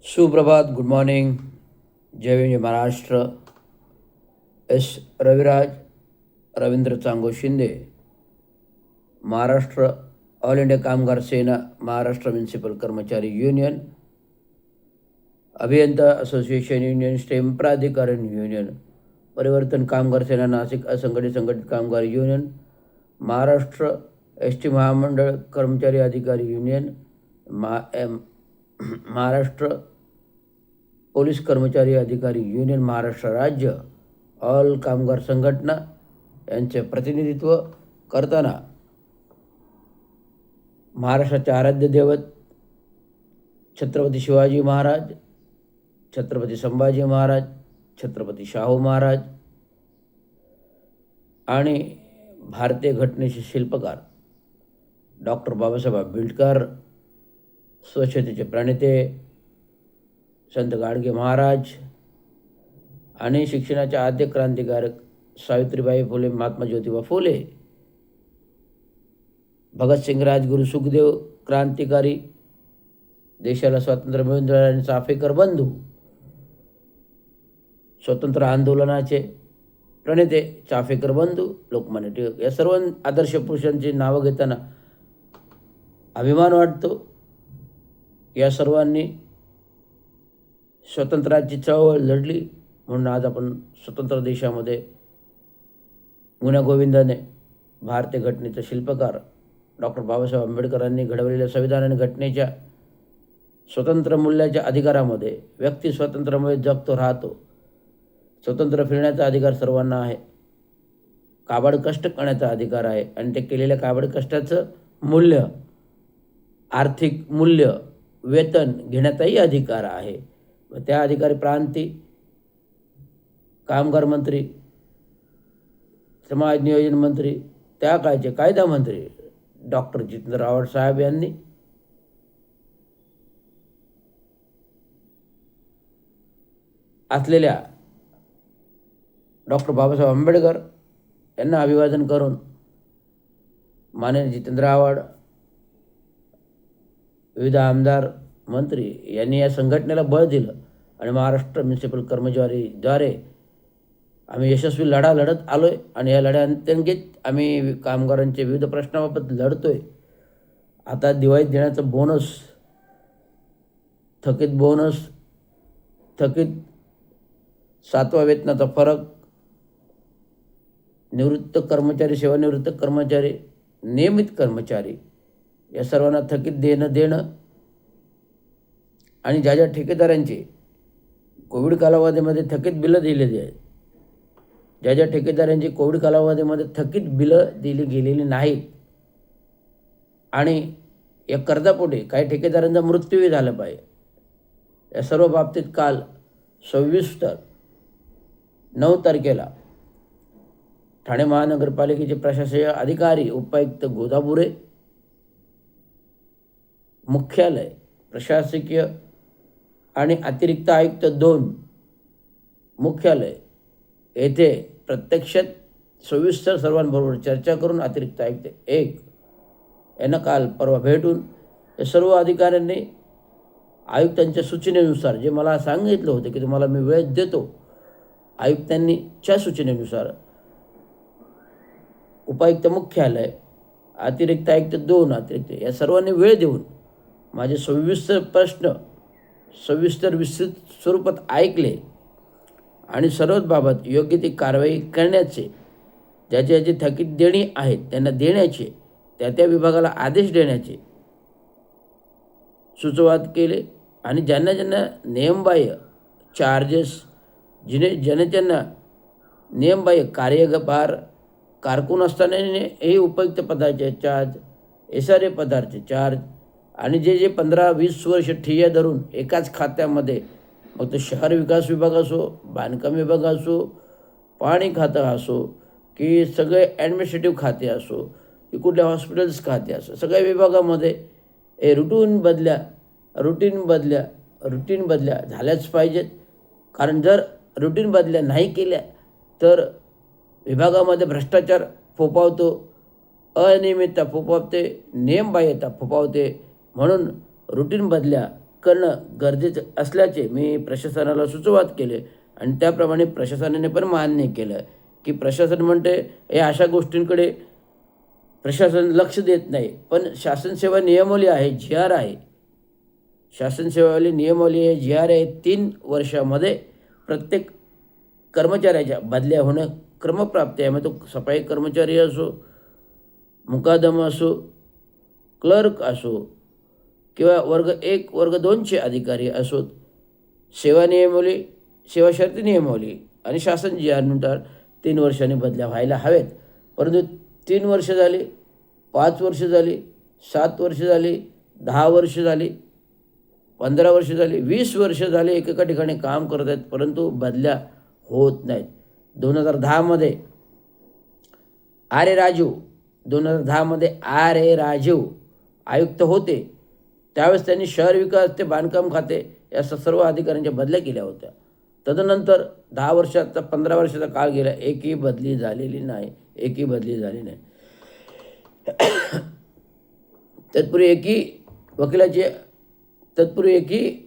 सुप्रभात, good morning. जय विजय Maharashtra. S Raviraj, Ravindra Chango Shinde, Maharashtra all India Kamgar Sena, Maharashtra municipal Karmachari union, Abhiyanta association union, stem Pradhikaran union, Parivartan Kamgar सेना नाशिक, असंघटित संघटित कामगार युनियन, महाराष्ट्र एस टी महामंडळ कर्मचारी अधिकारी युनियन, महाराष्ट्र पोलीस कर्मचारी अधिकारी युनियन, महाराष्ट्र राज्य ऑल कामगार संघटना यांचे प्रतिनिधित्व करताना महाराष्ट्राचे आराध्य दैवत छत्रपती शिवाजी महाराज, छत्रपती संभाजी महाराज, छत्रपती शाहू महाराज आणि भारतीय घटनेचे शिल्पकार डॉक्टर बाबासाहेब आंबेडकर, स्वच्छतेचे प्रणेते संत गाडगे महाराज आणि शिक्षणाचे आद्य क्रांतिकारक सावित्रीबाई फुले, महात्मा ज्योतिबा फुले, भगतसिंग, राजगुरू, सुखदेव, क्रांतिकारी, देशाला स्वातंत्र्य मिळवून देणारे चाफेकर बंधू, स्वतंत्र आंदोलनाचे प्रणेते चाफेकर बंधू, लोकमान्य टिळक, या सर्व आदर्श पुरुषांची नावं घेताना अभिमान वाटतो. या सर्वांनी स्वतंत्राची चळवळ लढली म्हणून आज आपण स्वतंत्र देशामध्ये गुण्यागोविंदाने भारतीय घटनेचे शिल्पकार डॉक्टर बाबासाहेब आंबेडकरांनी घडवलेल्या संविधान आणि घटनेच्या स्वतंत्र मूल्याच्या अधिकारामध्ये व्यक्ती स्वातंत्र्यामुळे जगतो राहतो. स्वतंत्र फिरण्याचा अधिकार सर्वांना आहे. काबाड कष्ट करण्याचा अधिकार आहे आणि ते केलेल्या काबाड कष्टाचं मूल्य, आर्थिक मूल्य, वेतन घेण्याचाही अधिकार आहे. त्या अधिकारी प्रांती, कामगार मंत्री, समाज नियोजन मंत्री, त्या काळचे कायदा मंत्री डॉक्टर जितेंद्र आव्हाड साहेब यांनी असलेल्या डॉक्टर बाबासाहेब आंबेडकर यांना अभिवादन करून माननीय जितेंद्र आव्हाड, विविध आमदार, मंत्री यांनी या संघटनेला बळ दिलं आणि महाराष्ट्र म्युनिसिपल कर्मचारीद्वारे आम्ही यशस्वी लढा लढत आलो आहे आणि या लढ्याअंतर्गत आम्ही कामगारांचे विविध प्रश्नाबाबत लढतो आहे. आता दिवाळीत देण्याचं बोनस, थकीत बोनस, थकीत 7वा वेतनाचा फरक, निवृत्त कर्मचारी, सेवानिवृत्त कर्मचारी, नियमित कर्मचारी या सर्वांना थकीत देणं आणि ज्या ठेकेदारांचे कोविड कालावधीमध्ये थकीत बिलं दिलेली आहेत, ज्या ठेकेदारांची कोविड कालावधीमध्ये थकीत बिलं दिली गेलेली नाहीत आणि या कर्जापोटी काही ठेकेदारांचा मृत्यूही झाला पाहिजे, या सर्व बाबतीत काल 9 तारखेला ठाणे महानगरपालिकेचे प्रशासकीय अधिकारी, उपायुक्त गोदापुरे, मुख्यालय, प्रशासकीय आणि अतिरिक्त आयुक्त 2 मुख्यालय येथे प्रत्यक्षात सविस्तर सर्वांबरोबर चर्चा करून अतिरिक्त आयुक्त 1 यांना काल परवा भेटून या सर्व अधिकाऱ्यांनी आयुक्तांच्या सूचनेनुसार, जे मला सांगितलं होतं की तुम्हाला मी वेळ देतो, आयुक्तांनी च्या सूचनेनुसार उपायुक्त मुख्यालय, अतिरिक्त आयुक्त 2 अतिरिक्त या सर्वांनी वेळ देऊन माझे सविस्तर प्रश्न विस्तृत स्वरूपात ऐकले आणि सर्वच बाबत योग्य ती कारवाई करण्याचे, ज्याचे थकीत देणी आहेत त्यांना देण्याचे, त्या विभागाला आदेश देण्याचे सुचवात केले आणि ज्यांना नियमबाह्य चार्जेस, ज्यांना नियमबाह्य कार्यभार कारकून असताना हे उपयुक्त पदाचे चार्ज, SRA पदाचे चार्ज आणि जे 15-20 वर्ष ठिय्या धरून एकाच खात्यामध्ये, मग तो शहर विकास विभाग असो, बांधकाम विभाग असो, पाणी खातं असो की सगळे ॲडमिनिस्ट्रेटिव्ह खाते असो की कुठल्या हॉस्पिटल्स खाते असो, सगळ्या विभागामध्ये हे रुटीन बदल्या झाल्याच पाहिजेत. कारण जर रुटीन बदल्या नाही केल्या तर विभागामध्ये भ्रष्टाचार फोफावतो, अनियमितता फोफावते, नियमबाह्यता फोफावते. म्हणून रुटीन बदल्या करणं गरजेचं असल्याचे मी प्रशासनाला सुचवात केले आणि त्याप्रमाणे प्रशासनाने पण मान्य केलं की प्रशासन म्हणते हे अशा गोष्टींकडे प्रशासन लक्ष देत नाही. पण शासनसेवा नियमावली आहे, GR आहे, शासनसेवावाली नियमावली आहे, GR आहे. 3 वर्षामध्ये प्रत्येक कर्मचाऱ्याच्या बदल्या होणं क्रमप्राप्त आहे. मग तो सफाई कर्मचारी असो, मुकादम असो, क्लर्क असो किंवा वर्ग 1 वर्ग 2चे अधिकारी असोत. सेवा नियमावली, सेवा शर्ती नियमावली आणि शासन GR नुसार 3 वर्षांनी बदल्या व्हायला हवेत. परंतु 3 वर्ष झाली, 5 वर्ष झाली, 7 वर्ष झाली, 10 वर्ष झाली, 15 वर्ष झाली, 20 वर्ष झाली एकेका ठिकाणी काम करत आहेत, परंतु बदल्या होत नाहीत. 2010मध्ये R.A. राजीव आयुक्त होते. त्यावेळेस त्यांनी शहर विकास ते बांधकाम खाते या सर्व अधिकाऱ्यांच्या बदल्या केल्या होत्या. तदनंतर 10 वर्षाचा 15 वर्षाचा काळ गेला, एकही बदली झालेली नाही, एकही बदली झाली नाही. तत्पूर्वी एकही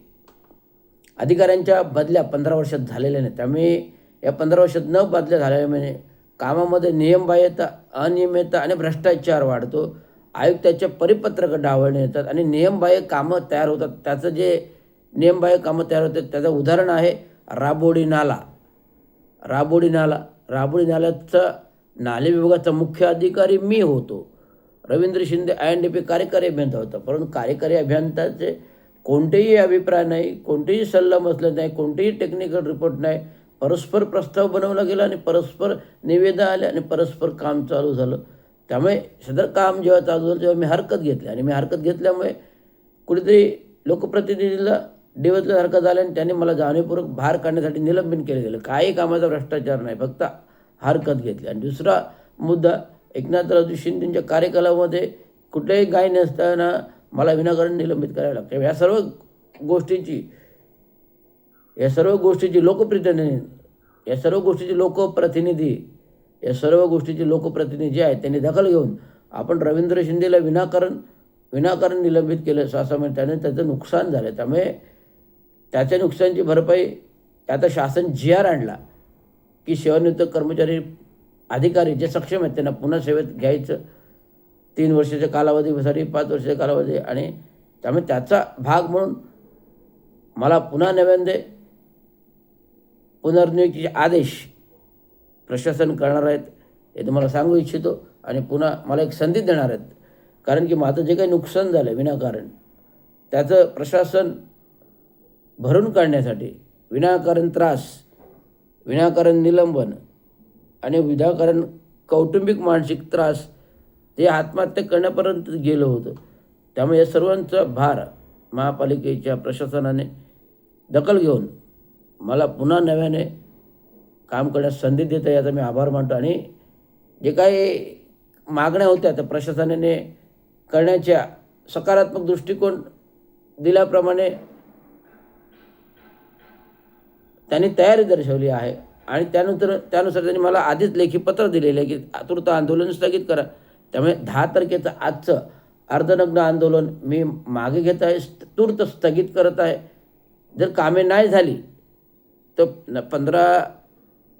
अधिकाऱ्यांच्या बदल्या 15 वर्षात झालेल्या नाही. त्यामुळे या 15 वर्षात न बदल्या झालेल्या म्हणजे कामामध्ये नियमबाह्यता, अनियमितता आणि भ्रष्टाचार वाढतो. आयुक्ताच्या परिपत्रक डावलणे येतात आणि नियमबाह्य कामं तयार होतात. त्याचं जे नियमबाह्य कामं तयार होतात त्याचं उदाहरण आहे राबोडी नाल्याचा नाले विभागाचा मुख्य अधिकारी मी होतो. रवींद्र शिंदे INDP कार्यकारी अभियंता होता. परंतु कार्यकारी अभियंत्याचे कोणतेही अभिप्राय नाही, कोणतेही सल्लामसलत नाही, कोणतेही टेक्निकल रिपोर्ट नाही. परस्पर प्रस्ताव बनवला गेला आणि परस्पर निवेदन आले आणि परस्पर काम चालू झालं. त्यामुळे सदर काम जेव्हा चालू झालं तेव्हा मी हरकत घेतली आणि मी हरकत घेतल्यामुळे कुठेतरी लोकप्रतिनिधीला डिवचल्यासारखं झालं आणि त्यांनी मला जाणीवपूर्वक बाहेर काढण्यासाठी निलंबन केलं गेलं. काही कामाचा भ्रष्टाचार नाही, फक्त हरकत घेतली. आणि दुसरा मुद्दा, एकनाथराव शिंदेंच्या कार्यकालामध्ये कुठल्याही गाय नसताना मला विनाकारण निलंबित करावं लागतं. या सर्व गोष्टीची लोकप्रतिनिधी जे आहेत त्यांनी दखल घेऊन आपण रवींद्र शिंदेला विनाकारण निलंबित केलं. शासनाने त्याने त्याचं नुकसान झालं. त्यामुळे त्याच्या नुकसानची भरपाई आता शासन GR आणला की सेवानिवृत्त कर्मचारी अधिकारी जे सक्षम आहेत त्यांना पुन्हा सेवेत घ्यायचं 3 वर्षाच्या कालावधीसाठी, 5 वर्षाच्या कालावधी. आणि त्यामुळे त्याचा भाग म्हणून मला पुन्हा नव्याने पुनर्नियुक्तीचे आदेश प्रशासन करणार आहेत हे तुम्हाला सांगू इच्छितो. आणि पुन्हा मला एक संधी देणार आहेत, कारण की माझं जे काही नुकसान झालं विनाकारण त्याचं प्रशासन भरून काढण्यासाठी विनाकारण त्रास, विनाकारण निलंबन आणि विनाकारण कौटुंबिक मानसिक त्रास ते आत्महत्या करण्यापर्यंत गेलं होतं. त्यामुळे या सर्वांचा भार महापालिकेच्या प्रशासनाने दखल घेऊन मला पुन्हा नव्याने काम करण्यास संधी देत आहे, याचा मी आभार मानतो. आणि जे काही मागण्या होत्या त्या प्रशासनाने करण्याच्या सकारात्मक दृष्टिकोन दिल्याप्रमाणे त्यांनी तयारी दर्शवली आहे. आणि त्यानुसार त्यांनी मला आधीच लेखी पत्र दिलेलं आहे की आतुरता आंदोलन स्थगित करा. त्यामुळे 10 तारखेचं आजचं अर्धनग्न आंदोलन मी मागे घेत आहे, तूर्त स्थगित करत आहे. जर कामे नाही झाली तर 15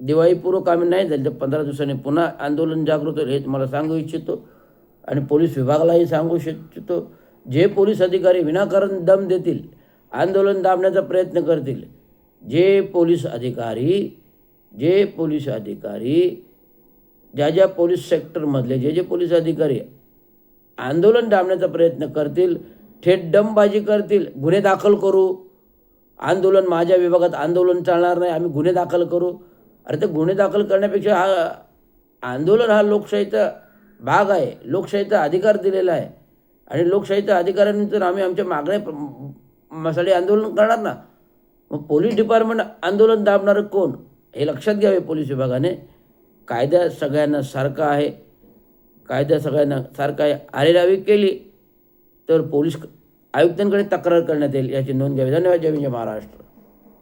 दिवाळीपूर्व कामे नाही झाली तर 15 दिवसांनी पुन्हा आंदोलन जागृत होईल हे तुम्हाला सांगू इच्छितो. आणि पोलीस विभागालाही सांगू इच्छितो, जे पोलीस अधिकारी विनाकारण दम देतील, आंदोलन दाबण्याचा प्रयत्न करतील, जे पोलीस अधिकारी ज्या पोलीस सेक्टरमधले जे पोलीस अधिकारी आंदोलन दाबण्याचा प्रयत्न करतील, थेट दमबाजी करतील, गुन्हे दाखल करू. आंदोलन माझ्या विभागात आंदोलन चालणार नाही, आम्ही गुन्हे दाखल करू. अरे ते गुन्हे दाखल करण्यापेक्षा आंदोलन हा लोकशाहीचा भाग आहे, लोकशाहीचा अधिकार दिलेला आहे. आणि लोकशाहीच्या अधिकारानंतर आम्ही आमच्या मागण्यासाठी आंदोलन करणार ना. मग पोलीस डिपार्टमेंट आंदोलन दाबणारं कोण हे लक्षात घ्यावे पोलीस विभागाने. कायदा सगळ्यांना सारखा आहे, आरेरावी केली तर पोलीस आयुक्तांकडे तक्रार करण्यात येईल याची नोंद घ्यावी. धन्यवाद. जय हिंद, जय महाराष्ट्र.